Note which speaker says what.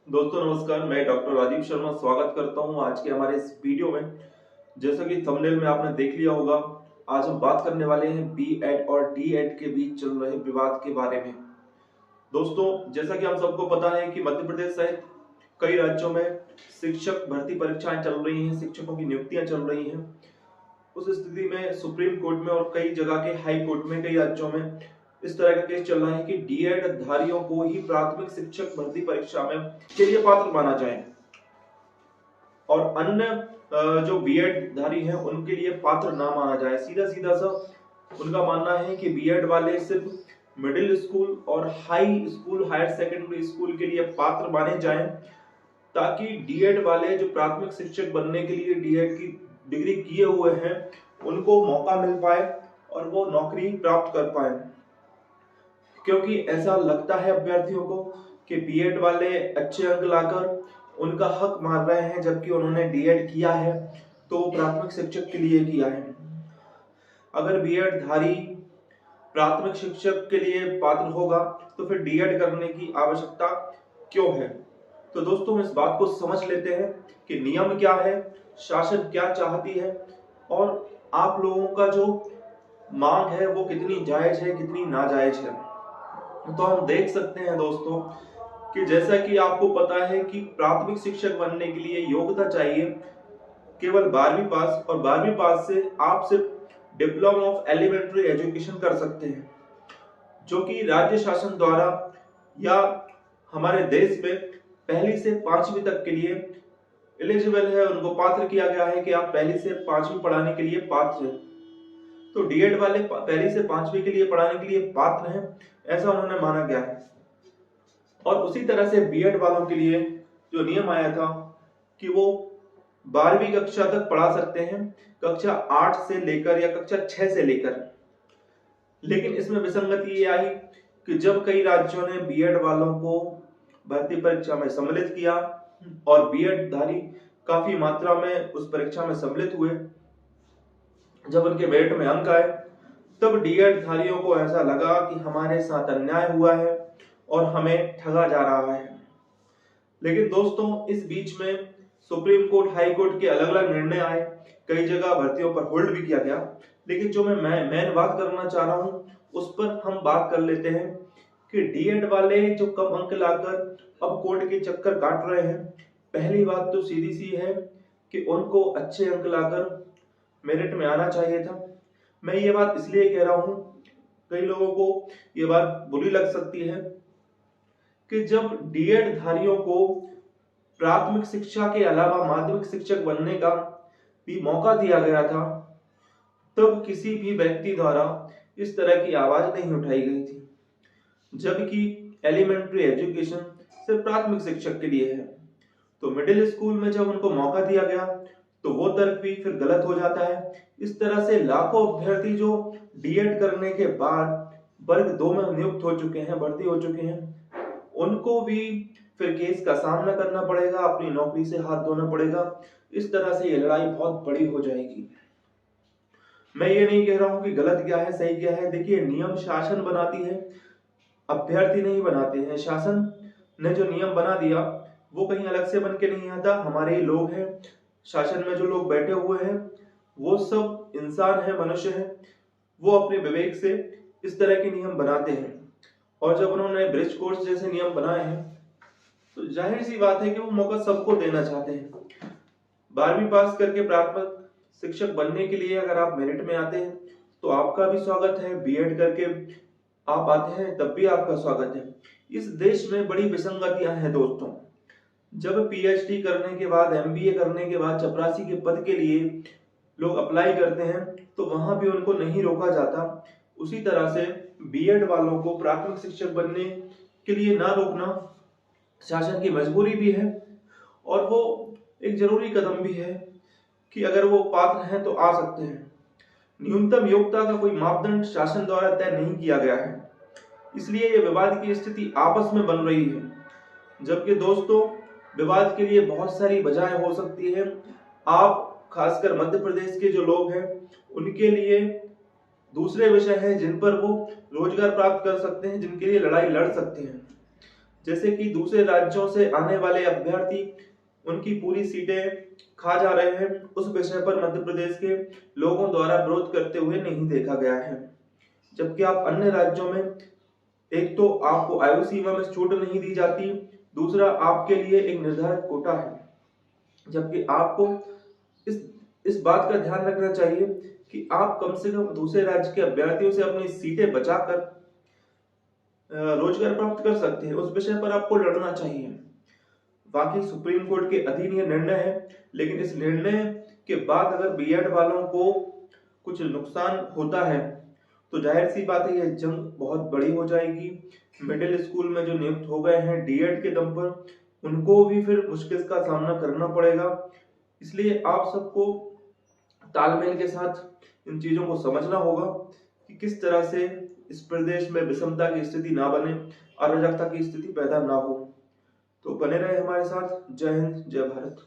Speaker 1: दोस्तों नमस्कार, मैं डॉक्टर राजीव शर्मा स्वागत करता हूं आज के हमारे इस वीडियो में। जैसा कि थंबनेल में आपने देख लिया होगा, आज हम बात करने वाले हैं बी.एड और डी.एड के बीच चल रहे विवाद के बारे में। दोस्तों, जैसा कि हम सबको पता है कि मध्य प्रदेश सहित कई राज्यों में शिक्षक भर्ती परीक्षाएं चल रही हैं, शिक्षकों की नियुक्तियां चल रही हैं। उस स्थिति में सुप्रीम कोर्ट में और कई जगह के हाई कोर्ट में कई राज्यों में इस तरह का केस चल रहा है कि डी.एड धारियों को ही प्राथमिक शिक्षक भर्ती परीक्षा में के लिए पात्र माना जाए और अन्य जो बी.एड धारी हैं उनके लिए पात्र ना माना जाए। सीधा सीधा सा उनका मानना है कि बी.एड वाले सिर्फ मिडिल स्कूल और high school, higher secondary school के लिए पात्र माने जाएं, ताकि डी.एड वाले जो प्राथमिक शिक्षक बनने के लिए डी.एड की डिग्री किए हुए हैं उनको मौका मिल पाए और वो नौकरी प्राप्त कर पाए। क्योंकि ऐसा लगता है अभ्यर्थियों को कि बी.एड वाले अच्छे अंक लाकर उनका हक मार रहे हैं, जबकि उन्होंने डी.एड किया है तो वो प्राथमिक शिक्षक के लिए किया है। अगर बी.एड धारी प्राथमिक शिक्षक के लिए पात्र होगा तो फिर डी.एड करने की आवश्यकता क्यों है? तो दोस्तों, हम इस बात को समझ लेते हैं कि नियम क्या है, शासन क्या चाहती है और आप लोगों का जो मांग है वो कितनी जायज है, कितनी नाजायज है। तो हम देख सकते हैं दोस्तों कि जैसा कि आपको पता है कि प्राथमिक शिक्षक बनने के लिए योग्यता चाहिए केवल 12वीं पास, और 12वीं पास से आप सिर्फ डिप्लोमा ऑफ एलिमेंट्री एजुकेशन कर सकते हैं, जो कि राज्य शासन द्वारा या हमारे देश में पहली से 5वीं तक के लिए एलिजिबल है। उनको पात्र किया गया है कि आप पहली से 5वीं पढ़ाने के लिए पात्र हैं। तो डी.एड वाले पहली से 5वीं के लिए पढ़ाने के लिए पात्र हैं, ऐसा उन्होंने माना गया है। और उसी तरह से बी.एड वालों के लिए जो नियम आया था कि वो 12वीं कक्षा तक पढ़ा सकते हैं, कक्षा 8 से लेकर या कक्षा 6 से लेकर। लेकिन इसमें विसंगति ये आई कि जब कई राज्यों ने बी.एड वालों को भर्ती परीक्षा में सम्मिलित किया और बी.एड धारी काफी मात्रा में उस परीक्षा में सम्मिलित हुए, जब उनके मेरिट में अंक आए, तब डी.एड धारियों को ऐसा लगा कि हमारे साथ अन्याय हुआ है और हमें ठगा जा रहा है। लेकिन दोस्तों, इस बीच में सुप्रीम कोर्ट, हाई कोर्ट के अलग अलग निर्णय आए, कई जगह भर्तियों पर होल्ड भी किया गया। लेकिन जो मैं बात करना चाह रहा हूं उस पर हम बात कर लेते हैं कि डी.एड वाले जो कम अंक लाकर अब कोर्ट के चक्कर काट रहे हैं, पहली बात तो सीधी सी है कि उनको अच्छे अंक लाकर मेरिट में आना चाहिए था। मैं ये बात इसलिए कह रहा हूं, कई लोगों को ये बात बुरी लग सकती है कि जब डी.एड धारियों को प्राथमिक शिक्षा के अलावा माध्यमिक शिक्षक बनने का भी मौका दिया गया था, तब किसी भी व्यक्ति द्वारा इस तरह की आवाज नहीं उठाई गई थी, जबकि एलिमेंट्री एजुकेशन सिर्फ प्राथमिक शिक्षक के लिए है। तो मिडिल स्कूल में जब उनको मौका दिया गया तो वो तर्क भी फिर गलत हो जाता है। इस तरह से लाखों अभ्यर्थी जो डी.एड करने के बाद वर्ग 2 में नियुक्त हो चुके हैं, भर्ती हो चुके हैं, उनको भी फिर केस का सामना करना पड़ेगा, अपनी नौकरी से हाथ धोना पड़ेगा। इस तरह से ये लड़ाई बहुत बड़ी हो जाएगी। मैं ये नहीं कह रहा हूं कि गलत क्या है, सही क्या है। देखिए, नियम शासन बनाती है, अभ्यर्थी नहीं बनाते हैं। शासन ने जो नियम बना दिया वो कहीं अलग से बन के नहीं आता, हमारे ही लोग हैं। शासन में जो लोग बैठे हुए हैं वो सब इंसान है, मनुष्य है। वो अपने विवेक से इस तरह के नियम बनाते हैं, और जब उन्होंने ब्रिज कोर्स जैसे नियम बनाए हैं तो जाहिर सी बात है कि वो मौका सबको देना चाहते हैं। 12वीं पास करके प्राथमिक शिक्षक बनने के लिए अगर आप मेरिट में आते हैं तो आपका भी स्वागत है, बी.एड करके आप आते हैं तब भी आपका स्वागत है। इस देश में बड़ी विसंगतियां हैं दोस्तों। जब पीएचडी करने के बाद, एमबीए करने के बाद चपरासी के पद के लिए लोग अप्लाई करते हैं तो वहां भी उनको नहीं रोका जाता। उसी तरह से बी.एड वालों को प्राथमिक शिक्षक बनने के लिए ना रोकना शासन की मजबूरी भी है, और वो एक जरूरी कदम भी है कि अगर वो पात्र हैं तो आ सकते हैं। न्यूनतम योग्यता का कोई मापदंड शासन द्वारा तय नहीं किया गया है, इसलिए ये विवाद की स्थिति आपस में बन रही है। जबकि दोस्तों, विवाद के लिए बहुत सारी वजहें हो सकती है। आप खासकर मध्य प्रदेश के जो लोग हैं उनके लिए दूसरे विषय हैं जिन पर वो रोजगार प्राप्त कर सकते हैं, जिनके लिए लड़ाई लड़ सकते हैं। जैसे कि दूसरे राज्यों से आने वाले अभ्यर्थी उनकी पूरी सीटें खा जा रहे हैं, उस विषय पर मध्य प्रदेश के लोगों द्वारा विरोध करते हुए नहीं देखा गया है। जबकि आप अन्य राज्यों में, एक तो आपको आयु सीमा में छूट नहीं दी जाती, दूसरा आपके लिए एक निर्धारित कोटा है। जबकि आपको इस इस बात का ध्यान रखना चाहिए कि आप कम से कम दूसरे राज्य के अभ्यर्थियों से अपनी सीटें बचाकर रोजगार प्राप्त कर सकते हैं, उस विषय पर आपको लड़ना चाहिए। बाकी सुप्रीम कोर्ट के अधीन ये निर्णय है, लेकिन इस निर्णय के बाद अगर बीएड वालों को कुछ नुकसान होता है तो जाहिर सी बात है यह जंग बहुत बड़ी हो जाएगी। मिडिल स्कूल में जो नियुक्त हो गए हैं डीएड के दम पर, उनको भी फिर मुश्किल का सामना करना पड़ेगा। इसलिए आप सबको तालमेल के साथ इन चीजों को समझना होगा कि किस तरह से इस प्रदेश में विषमता की स्थिति ना बने, अराजकता की स्थिति पैदा ना हो। तो बने रहे हमारे साथ। जय हिंद, जय भारत।